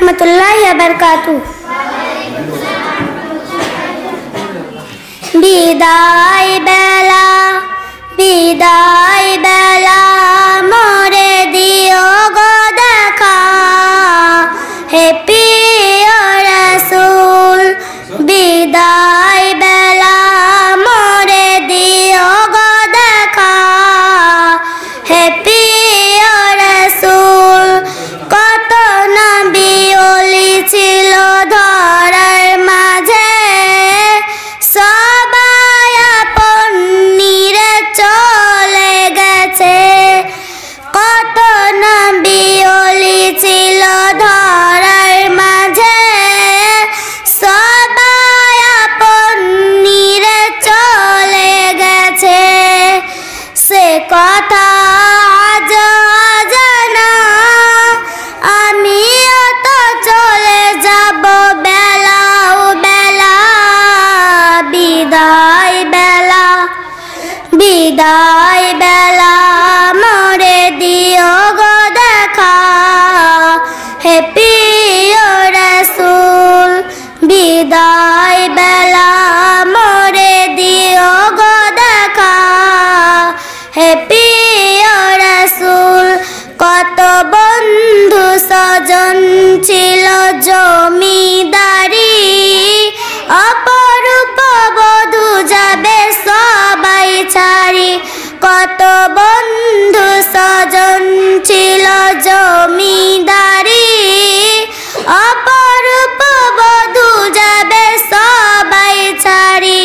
রহমতুল্লাহি ওয়া বারাকাতুহু। বিদায় বেলা বিদায় বেলা মোরে দিও গো দেখা, হে প্রিয় রাসূল বিদায় বেলা মোরে দিও গো দেখা, হে প্রিয় রাসূল। কত নবী ওলি ছিল ধরার মাঝে, সবাই আপন নিরে চলে গেছে। কত নবী ওলি ছিল ধরার মাঝে, সবাই আপন নিরে চলে গেছে। সে কথা আজ অজানা, আমিও তো চলে যাব বেলাও বেলা। বিদায় বেলা বিদায় বেলা মোরে দিও গো দেখা, হে প্রিয় রাসূল বিদায় বেলা মোরে দিও গো দেখা, হে প্রিয় রাসূল। কত বন্ধু স্বজন ছিল জমিদারি, অপরূপ বধূ যাবে সবাই ছাড়ি। কত বন্ধু স্বজন ছিল জমিদারি, অপরূপ বধূ যাবে সবাই ছাড়ি।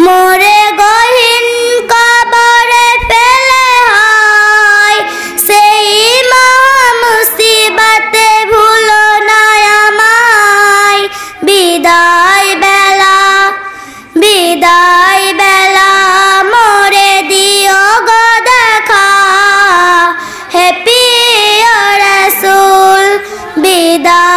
মোরে গহীন কবরে ফেলে হয়, সেই মহা মুসিবতে ভুলো না আমায়। বিদায় বেলা বিদায় বেলা মোরে দিও গো দেখা, হে প্রিয় রাসূল বিদায়